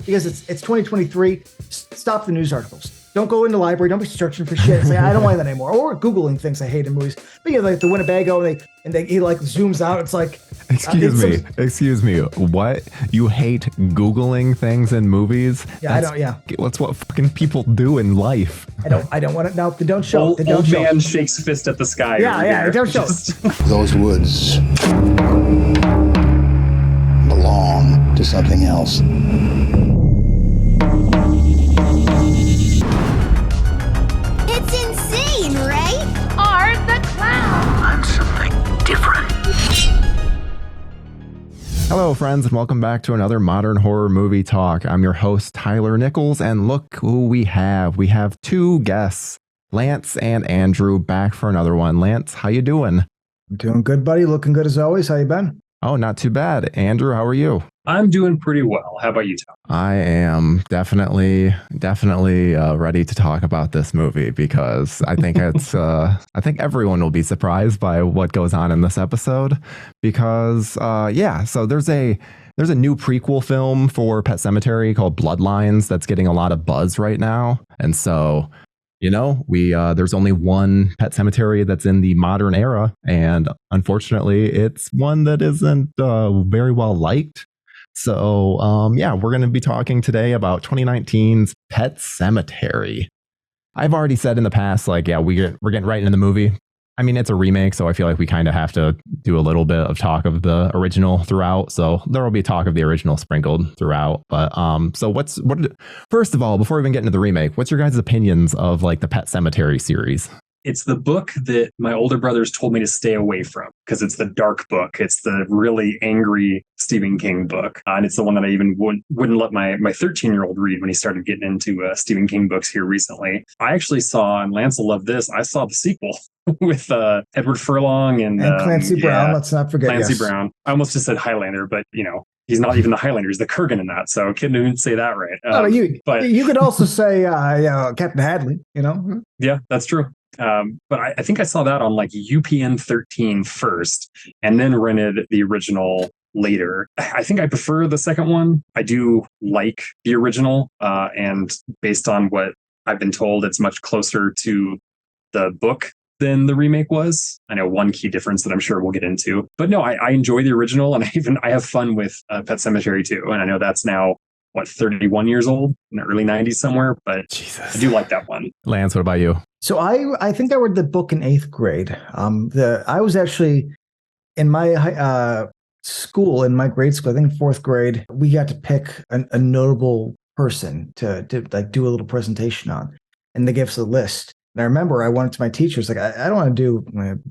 because it's 2023. Stop the news articles. Don't go in the library. Don't be searching for shit. Say, I don't want that anymore. Or Googling things I hate in movies. But you know, like the Winnebago, he like zooms out. It's like, Excuse me. What? You hate Googling things in movies? Yeah, That's what fucking people do in life. I don't want it. No, they don't show. Old man shakes fist at the sky. Yeah, don't show. Those woods belong to something else. It's insane, right? Art the Clown. I'm something different. Hello, friends, and welcome back to another Modern Horror Movie Talk. I'm your host, Tyler Nichols, and look who we have. We have two guests, Lance and Andrew, back for another one. Lance, how you doing? I'm doing good, buddy. Looking good as always. How you been? Oh, not too bad. Andrew, how are you? I'm doing pretty well. How about you, Tom? I am definitely ready to talk about this movie because I think I think everyone will be surprised by what goes on in this episode because so there's a new prequel film for Pet Sematary called Bloodlines that's getting a lot of buzz right now. And so, you know, there's only one Pet Sematary that's in the modern era, and unfortunately it's one that isn't very well liked. So, we're going to be talking today about 2019's Pet Sematary. I've already said in the past, we're getting right into the movie. I mean, it's a remake, so I feel like we kind of have to do a little bit of talk of the original throughout. So there will be talk of the original sprinkled throughout. But first of all, before we even get into the remake, what's your guys' opinions of the Pet Sematary series? It's the book that my older brothers told me to stay away from because it's the dark book. It's the really angry Stephen King book. And it's the one that I even wouldn't let my 13-year-old read when he started getting into Stephen King books here recently. I actually saw, and Lance will love this, I saw the sequel with Edward Furlong and Clancy Brown. Let's not forget Clancy Brown. I almost just said Highlander, but he's not even the Highlander. He's the Kurgan in that. So couldn't even say that right. You could also say Captain Hadley. Yeah, that's true. But I think I saw that on UPN 13 first and then rented the original later. I think I prefer the second one. I do like the original, and based on what I've been told, it's much closer to the book than the remake was. I know one key difference that I'm sure we'll get into. But no, I enjoy the original, and I have fun with Pet Sematary too. And I know that's now 31 years old in the early 90s somewhere, but Jesus. I do like that one. Lance, what about you? So I think I read the book in 8th grade. I was actually in my school, in my grade school, I think 4th grade, we got to pick a notable person to do a little presentation on, and they gave us a list. And I remember I went to my teachers, I don't want to do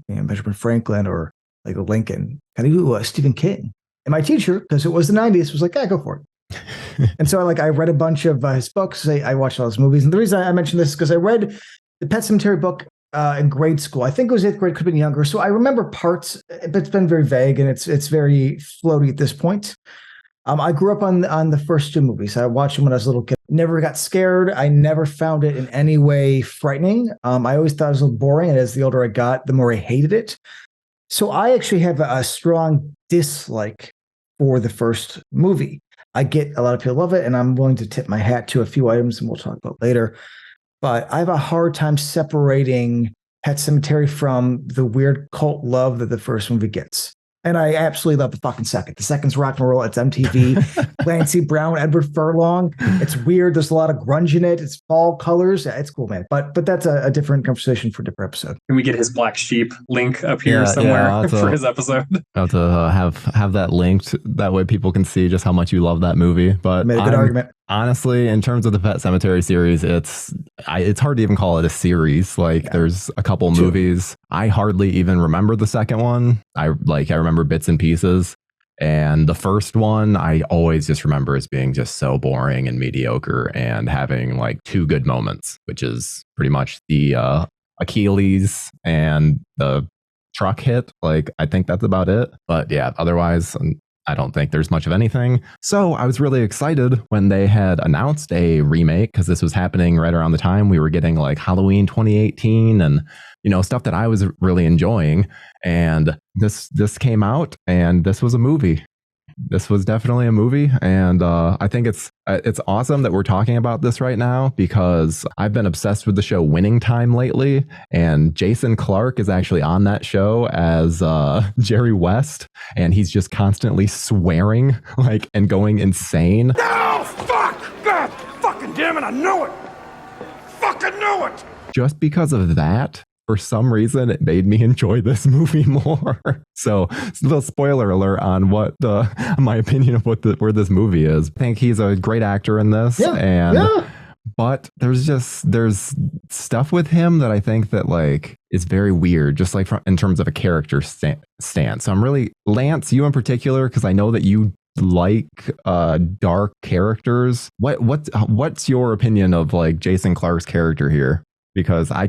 Benjamin Franklin or Lincoln. Can I do Stephen King? And my teacher, because it was the 90s, was like, yeah, go for it. And so I read a bunch of his books. I watched all his movies. And the reason I mentioned this is because I read the Pet Sematary book in grade school. I think it was 8th grade, could have been younger. So I remember parts, but it's been very vague and it's very floaty at this point. I grew up on the first two movies. I watched them when I was a little kid. Never got scared. I never found it in any way frightening. I always thought it was a little boring. And as the older I got, the more I hated it. So I actually have a strong dislike for the first movie. I get a lot of people love it, and I'm willing to tip my hat to a few items, and we'll talk about later. But I have a hard time separating Pet Sematary from the weird cult love that the first movie gets. And I absolutely love the fucking second. The second's rock and roll. It's MTV. Clancy Brown, Edward Furlong. It's weird. There's a lot of grunge in it. It's fall colors. It's cool, man. But that's a different conversation for a different episode. Can we get his Black Sheep link up here somewhere for his episode? I'll have to have that linked. That way people can see just how much you love that movie. But made a good argument. Honestly, in terms of the Pet Sematary series, it's hard to even call it a series. There's a couple movies. I hardly even remember the second one. I remember bits and pieces. And the first one, I always just remember as being just so boring and mediocre and having two good moments, which is pretty much the Achilles and the truck hit. I think that's about it. But yeah, otherwise, I don't think there's much of anything. So I was really excited when they had announced a remake, because this was happening right around the time we were getting Halloween 2018 and stuff that I was really enjoying. And this came out, and this was a movie. This was definitely a movie, and I think it's awesome that we're talking about this right now because I've been obsessed with the show Winning Time lately, and Jason Clarke is actually on that show as Jerry West, and he's just constantly swearing and going insane. No, fuck! God, fucking damn it, I knew it! Fucking knew it! Just because of that, for some reason, it made me enjoy this movie more. So, it's a little spoiler alert on what my opinion of where this movie is. I think he's a great actor in this, but there's stuff with him that I think that is very weird, just in terms of a character stance. So I'm really, Lance, you in particular, because I know that you like dark characters. What's your opinion of Jason Clarke's character here? Because I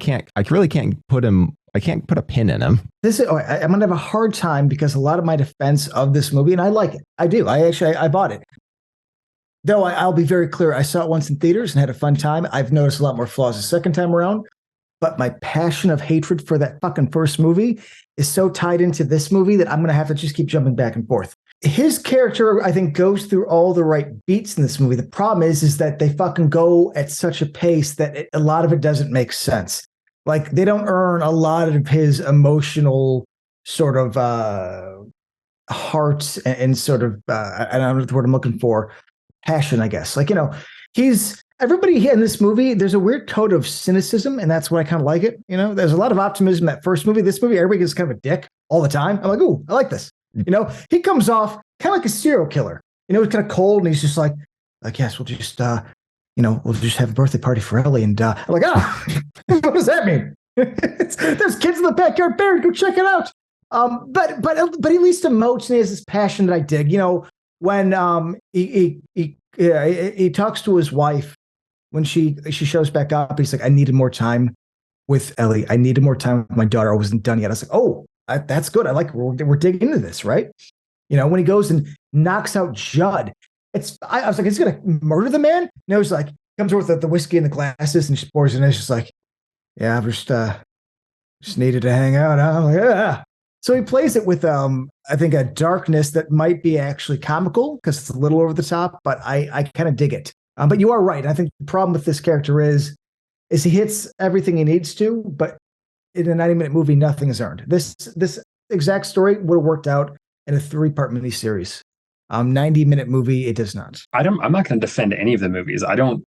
really can't put a pin in him. I'm gonna have a hard time because a lot of my defense of this movie, and I like it. I do. I bought it. Though I'll be very clear, I saw it once in theaters and had a fun time. I've noticed a lot more flaws the second time around. But my passion of hatred for that fucking first movie is so tied into this movie that I'm gonna have to just keep jumping back and forth. His character, I think, goes through all the right beats in this movie. The problem is that they fucking go at such a pace that a lot of it doesn't make sense. They don't earn a lot of his emotional sort of heart and sort of, I don't know the word I'm looking for, passion, I guess. Everybody here in this movie, there's a weird tone of cynicism, and that's what I kind of like it. There's a lot of optimism in that first movie. This movie, everybody gets kind of a dick all the time. I'm like, ooh, I like this. He comes off kind of like a serial killer. He's kind of cold, and he's just like, yes, we'll just, we'll just have a birthday party for Ellie. And I'm like, what does that mean? There's kids in the backyard, Barry, go check it out. But he at least emotes and he has this passion that I dig. When he talks to his wife when she shows back up, he's like, I needed more time with Ellie. I needed more time with my daughter. I wasn't done yet. I was like, oh, that's good. I like we're digging into this, right? When he goes and knocks out Judd, I was like, he's gonna murder the man. No, he's like, comes over with the whiskey and the glasses and she pours it in. It's just like, yeah, I just needed to hang out. I'm like, yeah. So he plays it with I think a darkness that might be actually comical because it's a little over the top, but I kind of dig it. But you are right. I think the problem with this character is he hits everything he needs to, but in a 90-minute movie, nothing is earned. This exact story would have worked out in a 3-part miniseries. 90-minute movie, it does not. I'm not going to defend any of the movies. I don't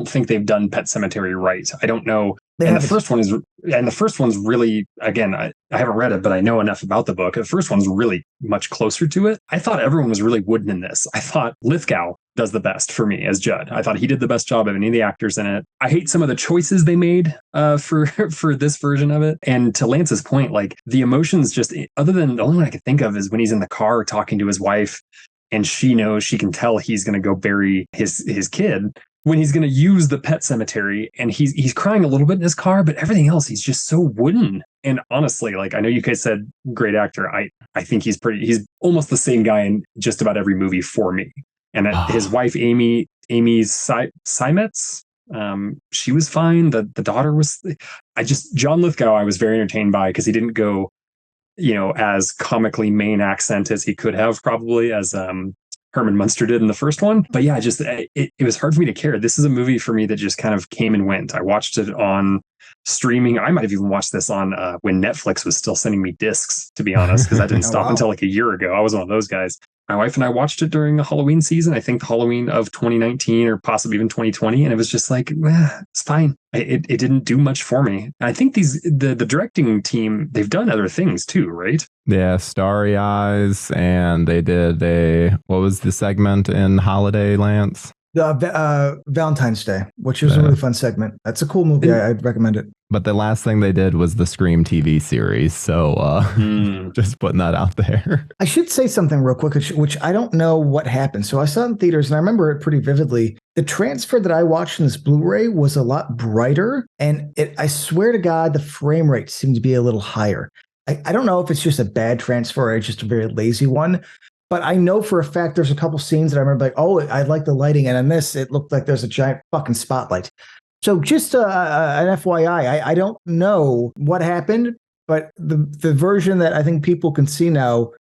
think they've done Pet Sematary right. I don't know. The first one's really, again, I haven't read it, but I know enough about the book. The first one's really much closer to it. I thought everyone was really wooden in this. I thought Lithgow does the best for me as Judd. I thought he did the best job of any of the actors in it. I hate some of the choices they made for this version of it. And to Lance's point, the emotions just, other than the only one I could think of is when he's in the car talking to his wife and she can tell he's going to go bury his kid. When he's going to use the Pet Sematary and he's crying a little bit in his car, but everything else, he's just so wooden. And honestly, I know you guys said great actor. I think he's almost the same guy in just about every movie for me. And his wife, Amy Seimetz, she was fine. The daughter was, John Lithgow, I was very entertained by because he didn't go, as comically main accent as he could have probably as, Herman Munster did in the first one. But yeah, it was hard for me to care. This is a movie for me that just kind of came and went. I watched it on streaming. I might have even watched this on when Netflix was still sending me discs, to be honest, because I didn't stop until a year ago. I was one of those guys. My wife and I watched it during the Halloween season. I think the Halloween of 2019 or possibly even 2020. And it was just it's fine. It didn't do much for me. And I think the directing team, they've done other things too, right? Yeah, Starry Eyes. And they did what was the segment in Holiday, Lance? Valentine's Day, which was a really fun segment. That's a cool movie. I'd recommend it. But the last thing they did was the Scream TV series. So just putting that out there. I should say something real quick, which I don't know what happened. So I saw it in theaters and I remember it pretty vividly. The transfer that I watched in this Blu-ray was a lot brighter. And I swear to God, the frame rate seemed to be a little higher. I don't know if it's just a bad transfer or just a very lazy one. But I know for a fact there's a couple scenes that I remember I like the lighting. And in this, it looked like there's a giant fucking spotlight. So just an FYI, I don't know what happened, but the version that I think people can see now,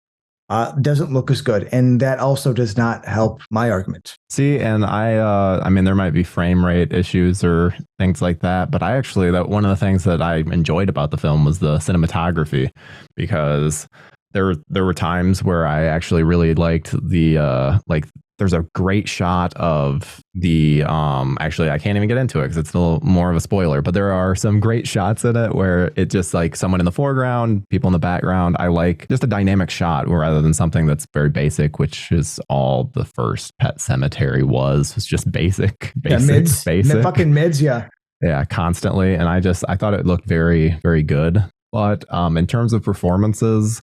doesn't look as good. And that also does not help my argument. See, and I mean, there might be frame rate issues or things like that, but I actually, that one of the things that I enjoyed about the film was the cinematography, because there were times where I actually really liked the like. There's a great shot of the actually I can't even get into it because it's a little more of a spoiler, but there are some great shots in it where it just like someone in the foreground, people in the background. I like just a dynamic shot rather than something that's very basic, which is all the first Pet Sematary was just basic, basic. Fucking mids, yeah. Yeah, constantly. And I thought it looked very, very good. But in terms of performances,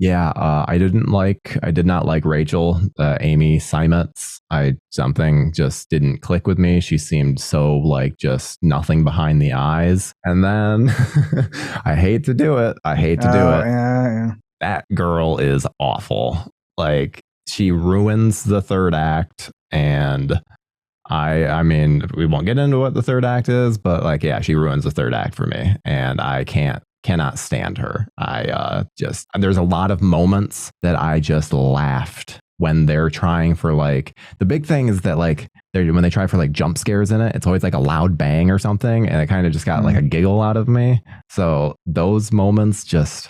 yeah, I did not like Rachel, Amy Seimetz. Something just didn't click with me. She seemed so like just nothing behind the eyes. And then I hate to do it. Yeah. That girl is awful. Like, she ruins the third act, and I mean, we won't get into what the third act is, but like, yeah, she ruins the third act for me, and I cannot stand her. There's a lot of moments that I just laughed when they're trying for like, the big thing is that like when they try for like jump scares in it, it's always like a loud bang or something, and it kind of just got like a giggle out of me. So those moments just,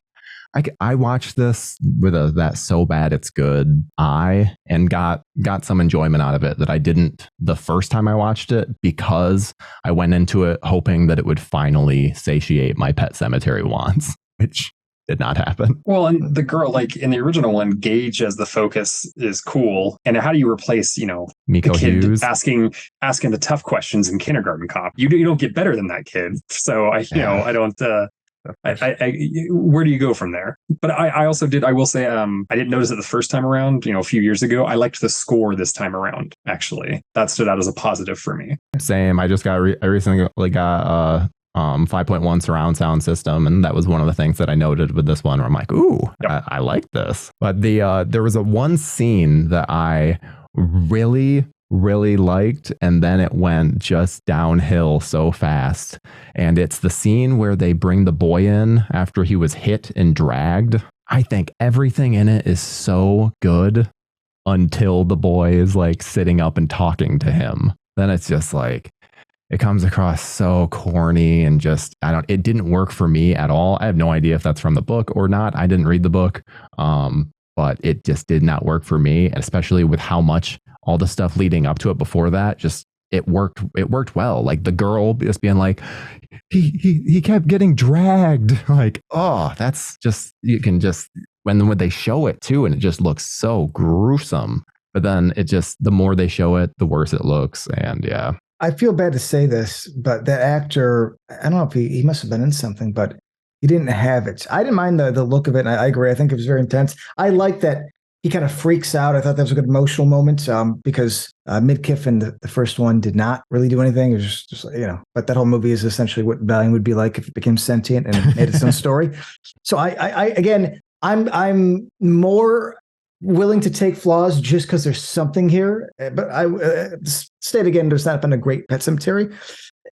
I watched this with that so bad it's good eye, and got some enjoyment out of it that I didn't the first time I watched it, because I went into it hoping that it would finally satiate my Pet Sematary wants, which did not happen. Well, and the girl, like in the original one, Gage as the focus is cool. And how do you replace, Miko the kid Hughes asking the tough questions in Kindergarten Cop? You don't get better than that kid. So I don't. Where do you go from there? But I also I will say, I didn't notice it the first time around, a few years ago. I liked the score this time around, actually. That stood out as a positive for me. Same. I just I recently got 5.1 surround sound system, and that was one of the things that I noted with this one, where I'm like, ooh, yep. I like this. But there was one scene that I really liked, and then it went just downhill so fast. And it's the scene where they bring the boy in after he was hit and dragged. I think everything in it is so good until the boy is like sitting up and talking to him. Then it's just like, it comes across so corny, and just, it didn't work for me at all. I have no idea if that's from the book or not. I didn't read the book. But it just did not work for me, especially with how much all the stuff leading up to it before that, just it worked well. Like the girl just being like, he kept getting dragged. Like, oh, that's just, you can just, when they show it too, and it just looks so gruesome. But then it just, the more they show it, the worse it looks. And yeah. I feel bad to say this, but that actor, I don't know if he must have been in something, but he didn't have it. I didn't mind the look of it, and I agree. I think it was very intense. I like that he kind of freaks out. I thought that was a good emotional moment, because Midkiff in the first one did not really do anything. It was just but that whole movie is essentially what Valiant would be like if it became sentient and made its own story. So I'm more willing to take flaws just because there's something here. But I state again, there's not been a great Pet Sematary.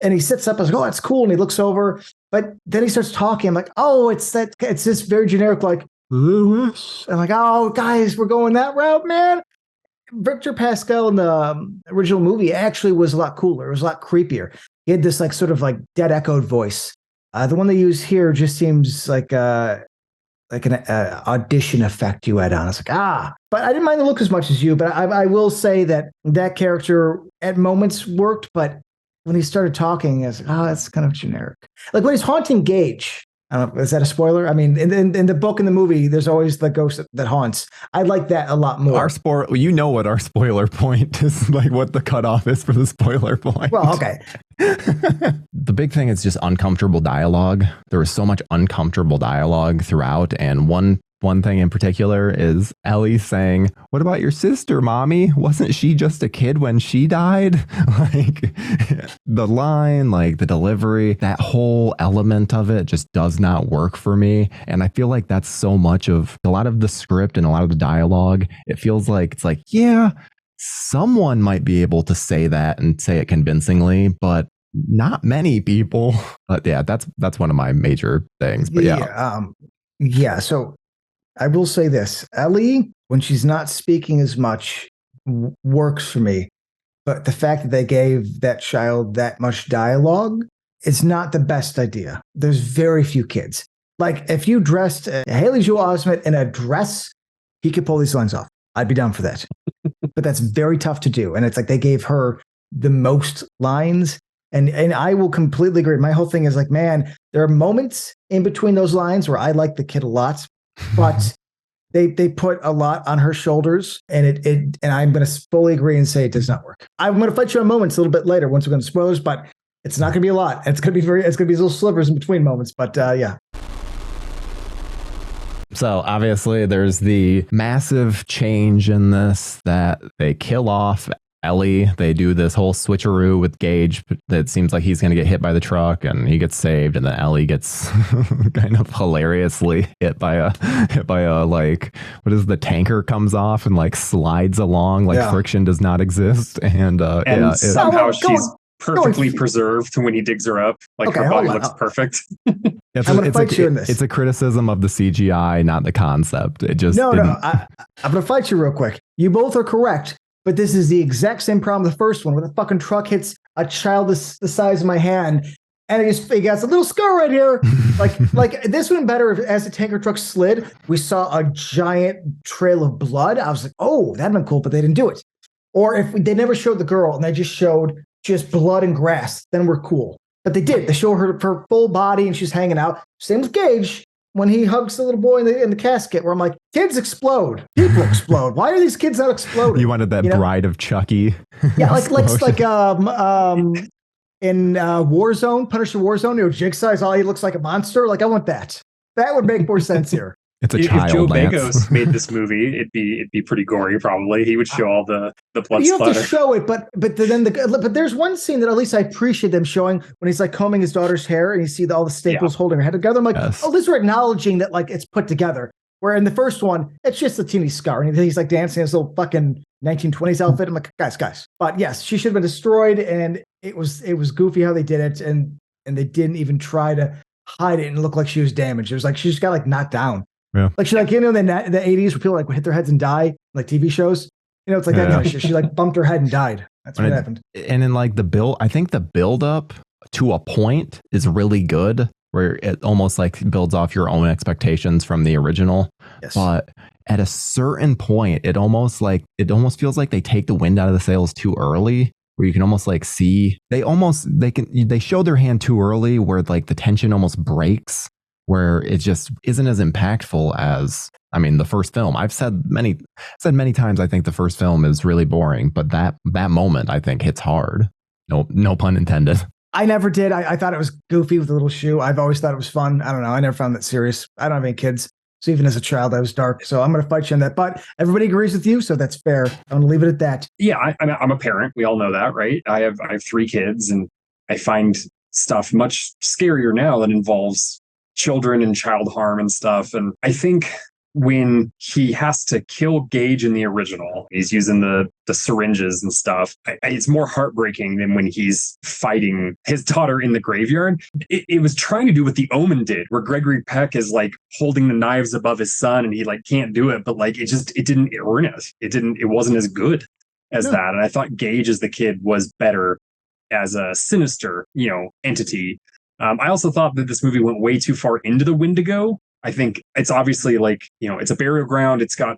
And he sits up, I was like, oh, that's cool. And he looks over, but then he starts talking. I'm like, oh, it's this very generic, like, Lewis. I'm like, oh, guys, we're going that route, man. Victor Pascal in the original movie actually was a lot cooler. It was a lot creepier. He had this like sort of like dead echoed voice. The one they use here just seems like an audition effect you had on. It's like, but I didn't mind the look as much as you, but I will say that character at moments worked, but when he started talking, I was like, that's kind of generic. Like when he's haunting Gage, I don't know, is that a spoiler? I mean, in the book and the movie, there's always the ghost that haunts. I like that a lot more. What our spoiler point is, like what the cutoff is for the spoiler point. Well, okay. The big thing is just uncomfortable dialogue. There was so much uncomfortable dialogue throughout, and one thing in particular is Ellie saying, "What about your sister, Mommy? Wasn't she just a kid when she died?" Like the line, like the delivery, that whole element of it just does not work for me. And I feel like that's so much of a lot of the script and a lot of the dialogue. It feels like it's like, yeah, someone might be able to say that and say it convincingly, but not many people. But yeah, that's one of my major things. But yeah. So I will say this. Ellie, when she's not speaking as much, works for me. But the fact that they gave that child that much dialogue is not the best idea. There's very few kids. Like, if you dressed Haley Joel Osment in a dress, he could pull these lines off. I'd be down for that. But that's very tough to do. And it's like they gave her the most lines. And I will completely agree. My whole thing is like, man, there are moments in between those lines where I like the kid a lot, but they put a lot on her shoulders, and and I'm going to fully agree and say it does not work. I'm going to fight you on moments a little bit later once we're going to spoilers, but it's not going to be a lot. It's going to be little slivers in between moments. But yeah. So obviously there's the massive change in this that they kill off Ellie. They do this whole switcheroo with Gage that seems like he's going to get hit by the truck and he gets saved, and then Ellie gets kind of hilariously hit by a like, what is the tanker comes off and like slides along like friction does not exist, and somehow she's perfectly preserved when he digs her up. Like her body looks perfect. I'm going to fight you in this. It's a criticism of the CGI, not the concept. It just I'm going to fight you real quick. You both are correct, but this is the exact same problem the first one, where the fucking truck hits a child the size of my hand, and he got a little scar right here. like this would have been better if, as the tanker truck slid, we saw a giant trail of blood. I was like, oh, that'd been cool, but they didn't do it. Or if they never showed the girl and they just showed just blood and grass, then we're cool. But they did. They show her full body and she's hanging out. Same with Gage when he hugs the little boy in the casket, where I'm like, kids explode. People explode. Why are these kids not exploding? You wanted that Bride of Chucky. Yeah, like in Warzone, Punisher Warzone, Jigsaw is all he looks like a monster. Like, I want that. That would make more sense here. It's a child. If Joe Lance. Begos made this movie, it'd be pretty gory. Probably he would show all the blood you splatter. have to show it, but there's one scene that at least I appreciate them showing when he's like combing his daughter's hair and you see all the staples holding her head together. I'm like, oh, this is acknowledging that like it's put together. Where in the first one, it's just a teeny scar and he's like dancing in his little fucking 1920s outfit. I'm like, guys. But yes, she should have been destroyed, and it was goofy how they did it, and they didn't even try to hide it and look like she was damaged. It was like she just got like knocked down. Yeah. Like she in the 80s where people like would hit their heads and die, like TV shows. It's like that kind of shit. She like bumped her head and died. That's what happened. And in like I think the build up to a point is really good, where it almost like builds off your own expectations from the original. Yes. But at a certain point, it almost feels like they take the wind out of the sails too early, where you can almost like see they show their hand too early, where like the tension almost breaks, where it just isn't as impactful as, I mean, the first film. I've said many times I think the first film is really boring, but that moment I think hits hard. No pun intended. I never did. I thought it was goofy with the little shoe. I've always thought it was fun. I don't know. I never found that serious. I don't have any kids. So even as a child, I was dark. So I'm going to fight you on that. But everybody agrees with you, so that's fair. I'm going to leave it at that. Yeah, I'm a parent. We all know that, right? I have 3 kids, and I find stuff much scarier now that involves children and child harm and stuff. And I think when he has to kill Gage in the original, he's using the syringes and stuff. It's more heartbreaking than when he's fighting his daughter in the graveyard. It was trying to do what The Omen did, where Gregory Peck is like holding the knives above his son and he like can't do it, but like it didn't earn it. It wasn't as good as that. And I thought Gage as the kid was better as a sinister, entity. I also thought that this movie went way too far into the Wendigo. I think it's obviously like, it's a burial ground. It's got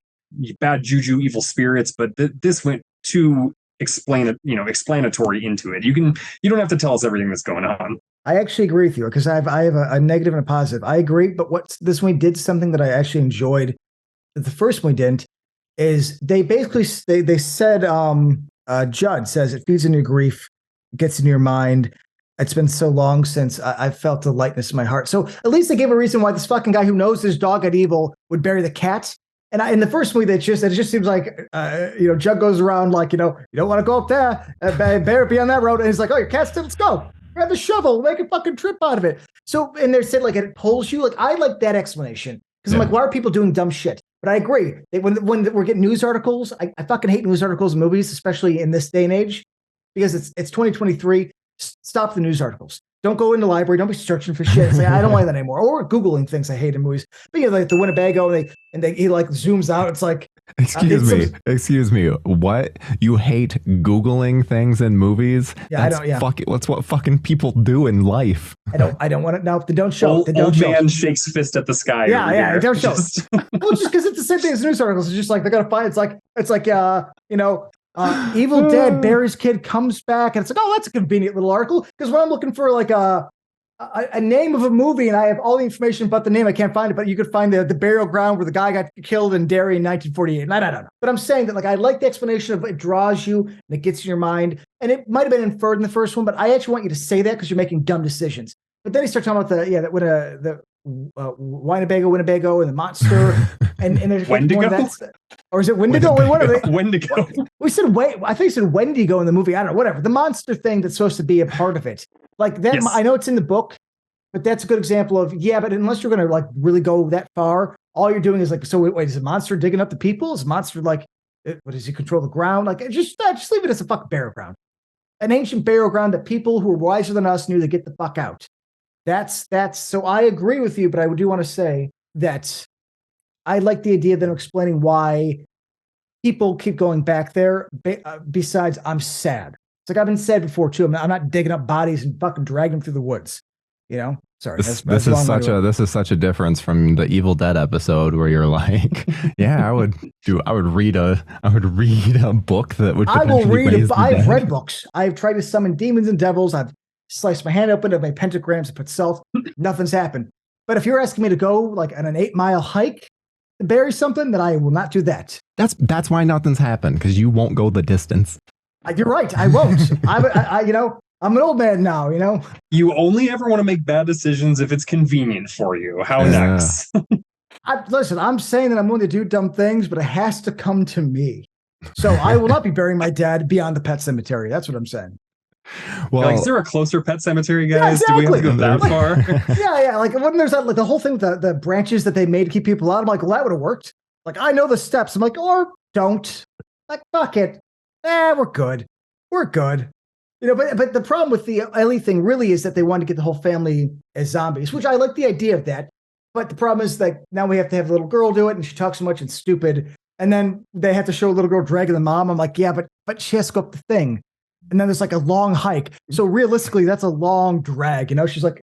bad juju, evil spirits, but this went too explanatory into it. You don't have to tell us everything that's going on. I actually agree with you, because I have a negative and a positive. I agree, but what this one did something that I actually enjoyed that the first one didn't, is they basically they said Judd says it feeds into your grief, gets into your mind. It's been so long since I felt the lightness in my heart. So at least they gave a reason why this fucking guy who knows his dog had evil would bury the cat. And in the first movie, it just seems like, Judd goes around like, you don't want to go up there, bear be on that road. And he's like, oh, your cat's dead, let's go. Grab the shovel, make a fucking trip out of it. So, and they said like it pulls you. Like, I like that explanation. Because I'm like, why are people doing dumb shit? But I agree. When we're getting news articles, I fucking hate news articles in movies, especially in this day and age, because it's 2023. Stop the news articles. Don't go in the library. Don't be searching for shit. Say, I don't like that anymore. Or Googling things I hate in movies. But yeah, like the Winnebago, and he like zooms out. It's like, Excuse me. What? You hate Googling things in movies? Yeah, I don't. Yeah, That's what fucking people do in life. I don't want it. No, they don't show. Old man shakes fist at the sky. Yeah, don't show. Well, just because it's the same thing as news articles. It's just like they're gonna find. It's like Evil Dead, Barry's kid comes back, and it's like, oh, that's a convenient little article. Because when I'm looking for like a name of a movie, and I have all the information but the name, I can't find it. But you could find the burial ground where the guy got killed in Derry in 1948. And I don't know. But I'm saying that like I like the explanation of it draws you and it gets in your mind. And it might have been inferred in the first one, but I actually want you to say that because you're making dumb decisions. But then he starts talking about the Winnebago and the monster and there's Wendigo? Or is it Wendigo? Wendigo. We said I think he said Wendigo in the movie. I don't know, whatever. The monster thing that's supposed to be a part of it. Like that, yes. I know it's in the book, but that's a good example of, but unless you're going to like really go that far, all you're doing is like, so wait, is a monster digging up the people? Is a monster like, what does he control the ground? Like, just leave it as a fucking burial ground. An ancient burial ground that people who are wiser than us knew to get the fuck out. That's so I agree with you, but I do want to say that I like the idea that I'm explaining why people keep going back there. Besides, I'm sad. It's like I've been said before too. I'm not digging up bodies and fucking dragging them through the woods. You know, sorry. This is such a difference from the Evil Dead episode where you're like, yeah, I would read a book that would. I will read. I've read books. I've tried to summon demons and devils. I've sliced my hand open to make pentagrams and put salt. Nothing's happened. But if you're asking me to go like on an 8-mile hike to bury something, then I will not do that. That's why nothing's happened, because you won't go the distance. You're right. I won't. I'm an old man now, You only ever want to make bad decisions if it's convenient for you. How next? Listen, I'm saying that I'm willing to do dumb things, but it has to come to me. So I will not be burying my dad beyond the Pet Cemetery. That's what I'm saying. Well, is there a closer Pet Cemetery, guys? Yeah, exactly. Do we have to go that far? Yeah. Like when there's that, like the whole thing with the branches that they made to keep people out. I'm like, well, that would have worked. Like I know the steps. I'm like, or don't. Like fuck it. We're good. We're good. But the problem with the Ellie thing really is that they wanted to get the whole family as zombies, which I like the idea of that. But the problem is that now we have to have a little girl do it, and she talks so much and stupid. And then they have to show a little girl dragging the mom. I'm like, yeah, but she has to go up the thing. And then there's like a long hike. So realistically, that's a long drag. She's like,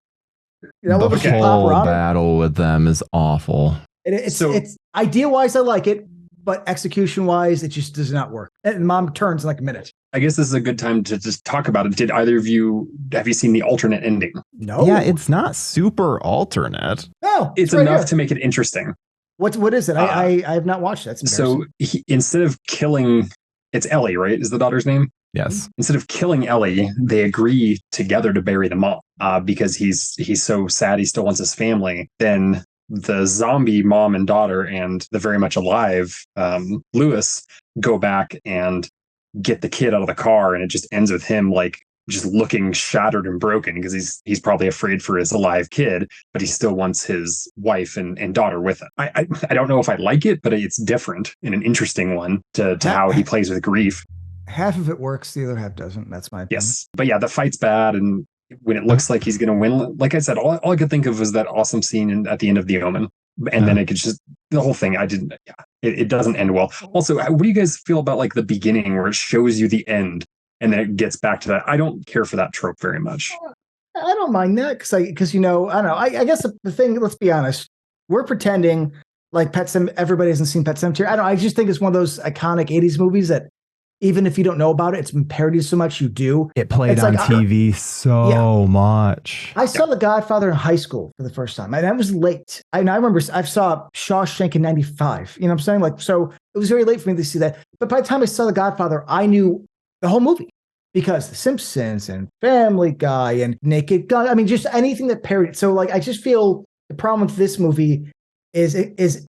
the whole battle with them is awful. It's idea-wise, I like it. But execution-wise, it just does not work. And mom turns in like a minute. I guess this is a good time to just talk about it. Have you seen the alternate ending? No. Yeah, it's not super alternate. No. It's right enough to make it interesting. What is it? I have not watched that. So instead of killing, it's Ellie, right? Is the daughter's name? Yes. Instead of killing Ellie, they agree together to bury the mom because he's so sad he still wants his family. Then the zombie mom and daughter and the very much alive Lewis go back and get the kid out of the car, and it just ends with him like just looking shattered and broken because he's probably afraid for his alive kid, but he still wants his wife and daughter with him. I don't know if I like it, but it's different and an interesting one to how he plays with grief. Half of it works, the other half doesn't. That's my opinion. Yes, but yeah, the fight's bad, and when it looks like he's going to win, like I said, all I could think of was that awesome scene at the end of The Omen, and then it could just the whole thing. It doesn't end well. Also, what do you guys feel about like the beginning where it shows you the end and then it gets back to that? I don't care for that trope very much. I don't mind that because I don't know. I guess the thing. Let's be honest. We're pretending like everybody hasn't seen Pet Sematary. I don't. I just think it's one of those iconic '80s movies that even if you don't know about it, it's been parodied so much you do. It played on TV so much. I saw The Godfather in high school for the first time, and I was late. I remember I saw Shawshank in '95. You know what I'm saying? Like, so it was very late for me to see that. But by the time I saw The Godfather, I knew the whole movie because The Simpsons and Family Guy and Naked Gun. I mean, just anything that parodied. So, like, I just feel the problem with this movie is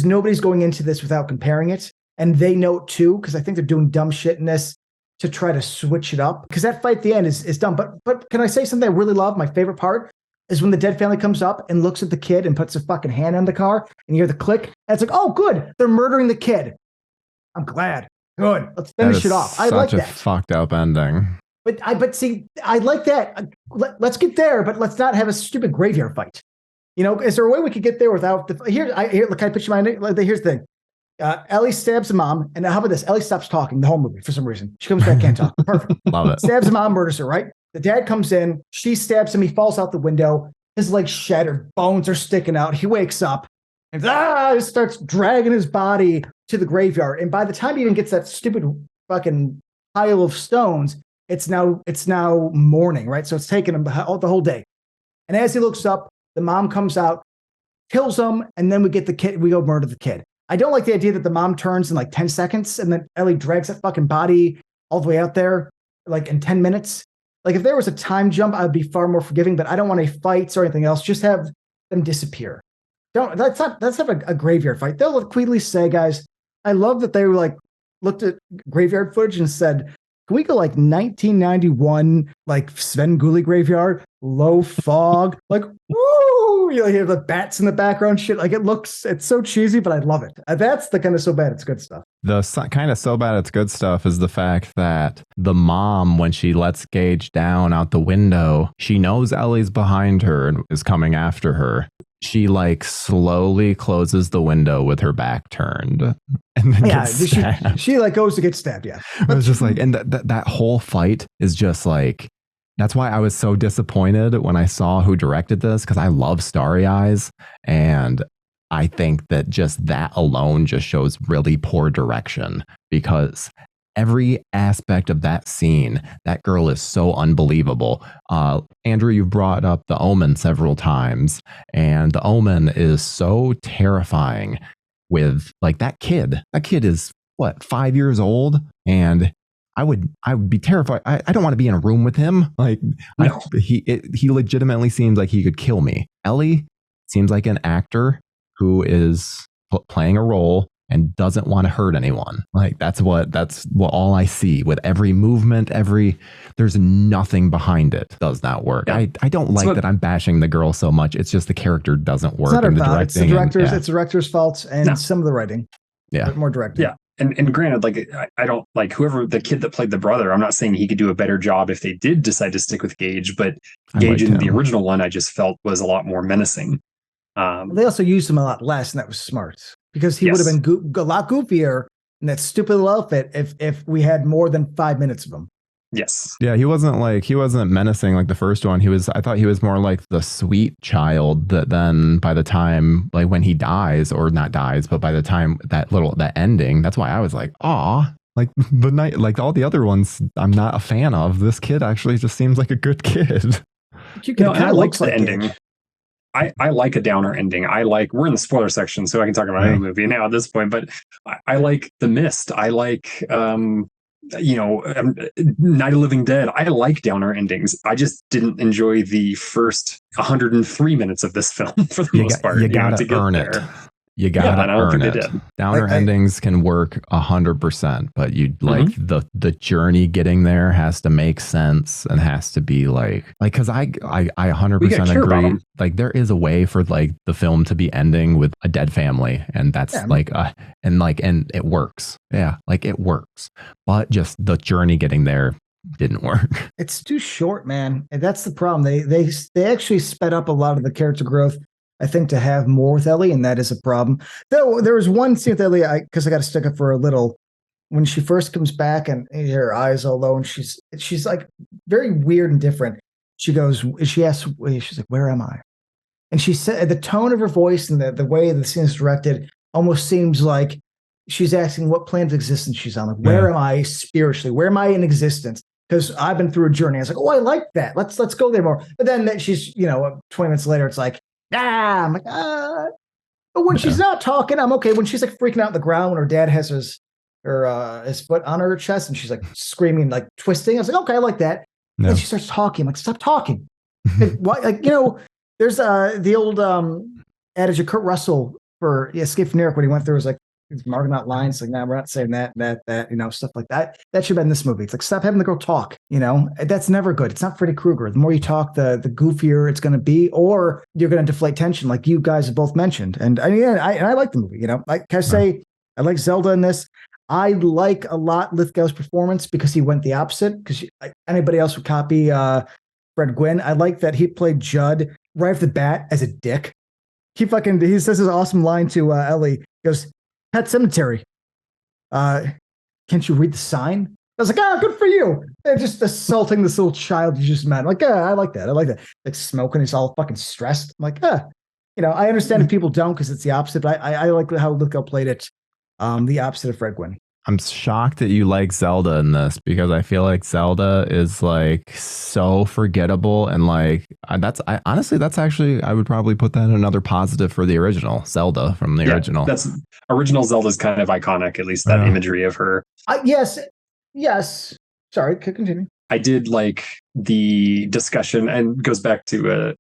nobody's going into this without comparing it. And they know it too, because I think they're doing dumb shit in this to try to switch it up. Because that fight at the end is dumb. But can I say something I really love? My favorite part is when the dead family comes up and looks at the kid and puts a fucking hand on the car, and you hear the click. And it's like, oh, good. They're murdering the kid. I'm glad. Good. Let's finish it off. I like that. Such a fucked up ending. But see, I like that. Let's get there, but let's not have a stupid graveyard fight. Is there a way we could get there without here? Look, I picture here's the thing. Ellie stabs the mom, and how about this? Ellie stops talking the whole movie for some reason. She comes back, can't talk. Perfect. Love it. Stabs the mom, murders her. Right. The dad comes in. She stabs him. He falls out the window. His legs shattered. Bones are sticking out. He wakes up and starts dragging his body to the graveyard. And by the time he even gets that stupid fucking pile of stones, it's now morning. Right. So it's taken him the whole day. And as he looks up, the mom comes out, kills him, and then we get the kid. We go murder the kid. I don't like the idea that the mom turns in like 10 seconds and then Ellie drags that fucking body all the way out there like in 10 minutes. Like if there was a time jump, I would be far more forgiving, but I don't want any fights or anything else. Just have them disappear. Let's have a graveyard fight. They'll quickly say, guys, I love that they were like looked at graveyard footage and said, can we go like 1991, like Sven Gulli graveyard, low fog, like, woo, you hear the bats in the background, shit. Like it's so cheesy, but I love it. That's the kind of so bad it's good stuff. The kind of so bad it's good stuff is the fact that the mom, when she lets Gage down out the window, she knows Ellie's behind her and is coming after her. She like slowly closes the window with her back turned, and then gets stabbed. She like goes to get stabbed. Yeah, it was just like, and that whole fight is just like. That's why I was so disappointed when I saw who directed this, because I love Starry Eyes, and I think that just that alone just shows really poor direction, because every aspect of that scene, that girl is so unbelievable. Andrew, you've brought up The Omen several times, and The Omen is so terrifying with like that kid. That kid is what, 5 years old? And I would be terrified. I don't want to be in a room with him. Like no. He legitimately seems like he could kill me. Ellie seems like an actor who is playing a role and doesn't want to hurt anyone. Like that's what all I see with every movement, there's nothing behind it. Does not work. Yeah. I don't like that I'm bashing the girl so much. It's just the character doesn't work. It's not her fault. It's the director's. It's the director's fault and some of the writing. Yeah, more directing. Yeah. And granted, like I don't like whoever the kid that played the brother. I'm not saying he could do a better job if they did decide to stick with Gage, but Gage in the original one, I just felt was a lot more menacing. They also used him a lot less, and that was smart because he would have been a lot goofier in that stupid little outfit if we had more than 5 minutes of him. Yes. Yeah, he wasn't menacing like the first one. I thought he was more like the sweet child that then by the time, like when he dies, or not dies, but by the time that ending, that's why I was like, aw, like the night, like all the other ones I'm not a fan of. This kid actually just seems like a good kid. I like the ending. I like a downer ending. We're in the spoiler section, so I can talk about any movie now at this point, but I like The Mist. I like, Night of Living Dead. I like downer endings. I just didn't enjoy the first 103 minutes of this film for the most part. You gotta earn it. You gotta earn it. Downer endings can work 100%, but like the journey getting there has to make sense and has to be like because I 100% agree. Like there is a way for like the film to be ending with a dead family, and that's and it works. Yeah, like it works, but just the journey getting there didn't work. It's too short, man, and that's the problem. They actually sped up a lot of the character growth, I think, to have more with Ellie, and that is a problem. Though there was one scene with Ellie, because I got to stick up for a little, when she first comes back and her eyes all low, and she's like very weird and different. She asks, she's like, "Where am I?" And she said, the tone of her voice and the way the scene is directed almost seems like she's asking what plane of existence she's on. Like, where am I spiritually? Where am I in existence? Because I've been through a journey. I was like, oh, I like that. Let's go there more. But then she's, 20 minutes later, it's like, I'm like, But when she's not talking, I'm okay. When she's like freaking out on the ground, when her dad has his foot on her chest and she's like screaming, like twisting, I was like, okay, I like that. No. Then she starts talking. I'm like, stop talking. Why? There's the old adage of Kurt Russell for Escape from New York when he went through, was like, he's marking out lines like, we're not saying that, stuff like that. That should have been this movie. It's like, stop having the girl talk, that's never good. It's not Freddy Krueger. The more you talk, the goofier it's going to be, or you're going to deflate tension like you guys have both mentioned. And I like the movie, like I say, I like Zelda in this. I like a lot Lithgow's performance because he went the opposite. Because anybody else would copy Fred Gwynn. I like that he played Judd right off the bat as a dick. He says his awesome line to Ellie. He goes, Pet Sematary. Can't you read the sign? I was like, good for you. They're just assaulting this little child you just met. I'm like, I like that. Like smoking, he's all fucking stressed. I'm like, I understand if people don't because it's the opposite, but I like how Lithgow played it, the opposite of Fred Gwynn. I'm shocked that you like Zelda in this because I feel like Zelda is like so forgettable and like honestly that's actually I would probably put that in another positive for the original Zelda from the original. That's original Zelda's kind of iconic, at least that imagery of her. Yes. Sorry, could continue. I did like the discussion and goes back to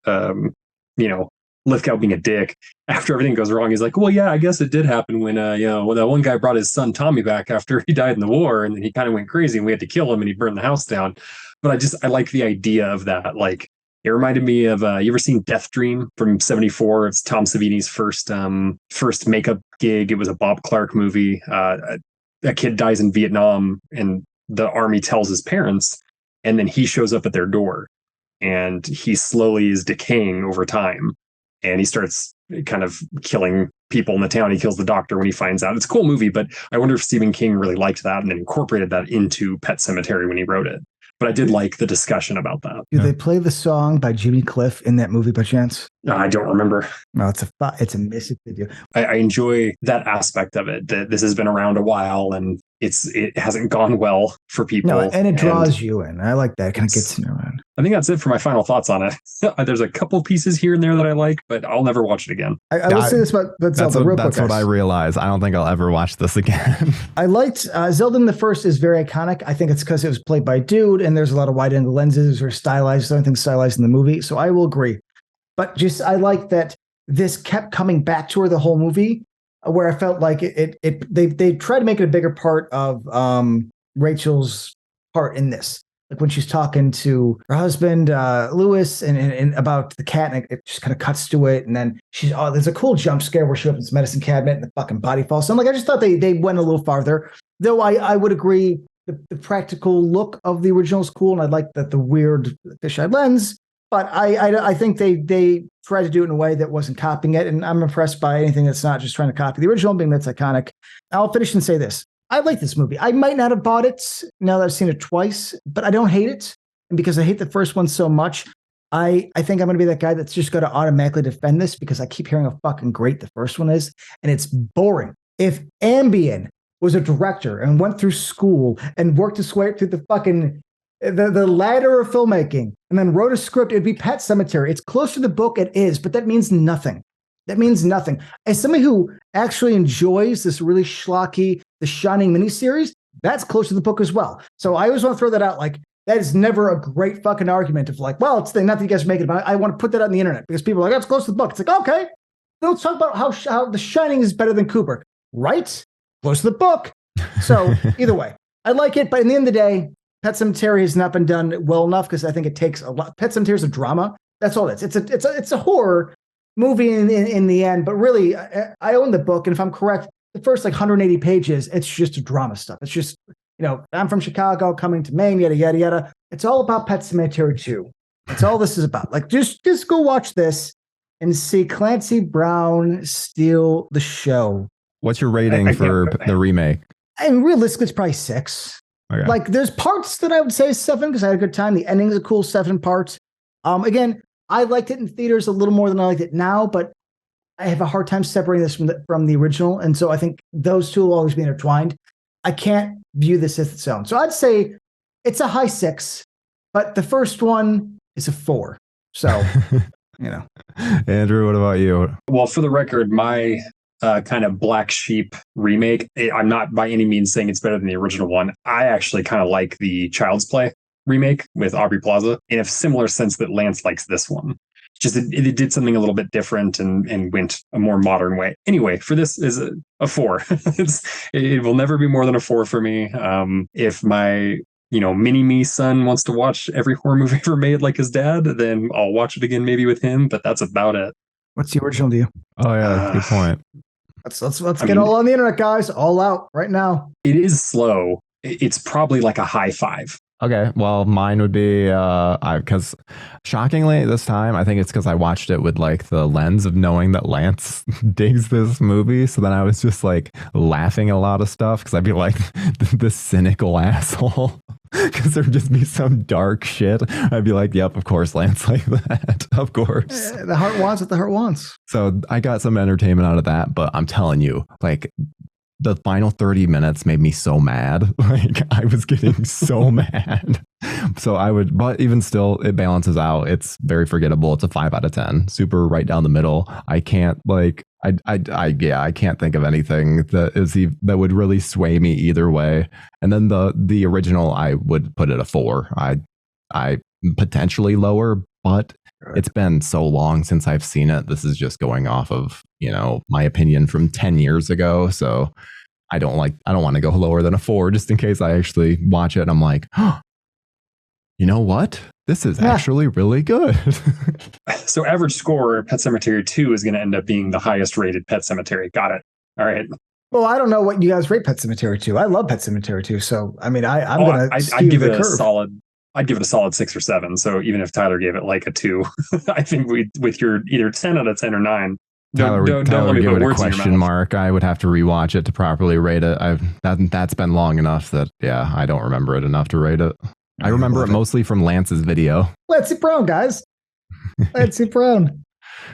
Lithgow being a dick. After everything goes wrong, he's like, well, yeah, I guess it did happen when when that one guy brought his son Tommy back after he died in the war, and then he kind of went crazy and we had to kill him and he burned the house down. But I like the idea of that. Like, it reminded me of you ever seen Death Dream from '74? It's Tom Savini's first makeup gig. It was a Bob Clark movie. A kid dies in Vietnam and the army tells his parents, and then he shows up at their door and he slowly is decaying over time. And he starts kind of killing people in the town. He kills the doctor when he finds out. It's a cool movie, but I wonder if Stephen King really liked that and then incorporated that into Pet Sematary when he wrote it. But I did like the discussion about that. Do they play the song by Jimmy Cliff in that movie by chance? I don't remember. No, it's a missing video. I enjoy that aspect of it. That this has been around a while and it hasn't gone well for people. No, and it draws you in. I like that. It kind of gets you in. I think that's it for my final thoughts on it. There's a couple pieces here and there that I like, but I'll never watch it again. I will say this about Zelda real quick. That's what I realized. I don't think I'll ever watch this again. I liked Zelda in the first is very iconic. I think it's because it was played by a dude and there's a lot of wide angle lenses or stylized, everything stylized in the movie. So I will agree. But I like that this kept coming back to her the whole movie, where I felt like they tried to make it a bigger part of Rachel's part in this. Like when she's talking to her husband, Lewis, and about the cat, and it just kind of cuts to it. And then there's a cool jump scare where she opens the medicine cabinet and the fucking body falls. So I'm like, I just thought they went a little farther. Though I would agree the practical look of the original is cool, and I like that the weird fisheye lens. But I think they tried to do it in a way that wasn't copying it, and I'm impressed by anything that's not just trying to copy the original, being that's iconic. I'll finish and say this. I like this movie. I might not have bought it now that I've seen it twice, but I don't hate it. And because I hate the first one so much, I think I'm going to be that guy that's just going to automatically defend this because I keep hearing how fucking great the first one is, and it's boring. If Ambien was a director and went through school and worked his way through the fucking the ladder of filmmaking and then wrote a script, it'd be Pet Sematary. It's close to the book, it is, but that means nothing. That means nothing. As somebody who actually enjoys this really schlocky The Shining miniseries, that's close to the book as well. So I always want to throw that out. Like, that is never a great fucking argument of like, well, it's not that you guys are making it, but I want to put that on the internet because people are like, that's close to the book. It's like, okay, let's talk about how The Shining is better than Kubrick, right? Close to the book. So either way, I like it, but in the end of the day, Pet Sematary has not been done well enough because I think it takes a lot. Pet Sematary is a drama. That's all it is. It's a horror movie in the end, but really, I own the book, and if I'm correct, the first 180 pages, it's just a drama stuff. It's just, I'm from Chicago, coming to Maine, yada yada yada. It's all about Pet Sematary 2. That's all this is about. Like, just go watch this and see Clancy Brown steal the show. What's your rating for the remake? And realistically, it's probably 6. Okay. Like, there's parts that I would say 7 because I had a good time. The ending's a cool 7 parts. Again, I liked it in theaters a little more than I liked it now, but I have a hard time separating this from the original. And so I think those two will always be intertwined. I can't view this as its own. So I'd say it's a high 6, but the first one is a 4. So, Andrew, what about you? Well, for the record, my kind of black sheep remake, I'm not by any means saying it's better than the original one. I actually kind of like the Child's Play remake with Aubrey Plaza in a similar sense that Lance likes this one. Just it did something a little bit different and went a more modern way. Anyway, for this is a 4. It will never be more than a 4 for me. If my mini-me son wants to watch every horror movie ever made like his dad, then I'll watch it again maybe with him, but that's about it. What's the original to you? Oh yeah, good point. Let's get all on the internet, guys. All out right now. It is slow. It's probably like a high 5. Okay, well, mine would be because shockingly this time, I think it's because I watched it with like the lens of knowing that Lance digs this movie. So then I was just like laughing at a lot of stuff because I'd be like this cynical asshole because there'd just be some dark shit. I'd be like, yep, of course, Lance like that. Of course. The heart wants what the heart wants. So I got some entertainment out of that, but I'm telling you, like, the final 30 minutes made me so mad. Like I was getting so mad. So but even still, it balances out. It's very forgettable. It's a 5 out of 10. Super right down the middle. I can't I can't think of anything that would really sway me either way. And then the original, I would put it a 4. I potentially lower, but it's been so long since I've seen it. This is just going off of, my opinion from 10 years ago. So I don't want to go lower than a 4 just in case I actually watch it and I'm like, oh, you know what? This is actually really good. So average score, Pet Sematary 2 is going to end up being the highest rated Pet Sematary. Got it. All right. Well, I don't know what you guys rate Pet Sematary 2. I love Pet Sematary 2. So, I mean, I'm going to I'd give it a solid. I'd give it a solid 6 or 7. So even if Tyler gave it like a 2, I think with your either 10 out of 10 or 9. Tyler would give it a question mark. I would have to rewatch it to properly rate it. That's been long enough that I don't remember it enough to rate it. I remember it mostly from Lance's video. Let's see Brown, guys. Let's see Brown.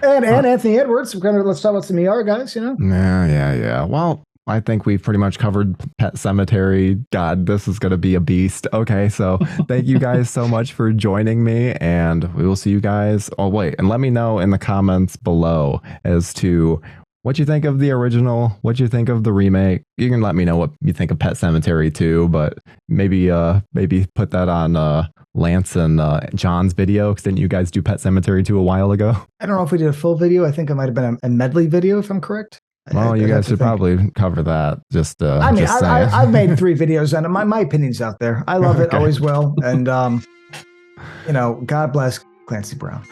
And Anthony Edwards. Let's talk about some ER guys, Yeah. Well, I think we've pretty much covered Pet Sematary. God, this is going to be a beast. Okay, so thank you guys so much for joining me, and we will see you guys. Oh, wait, and let me know in the comments below as to what you think of the original, what you think of the remake. You can let me know what you think of Pet Sematary too, but maybe put that on Lance and John's video, because didn't you guys do Pet Sematary 2 a while ago? I don't know if we did a full video. I think it might have been a medley video, if I'm correct. Well, you guys should probably cover that. I've made 3 videos on it. My opinion's out there. I love it, Okay. always will. And, God bless Clancy Brown.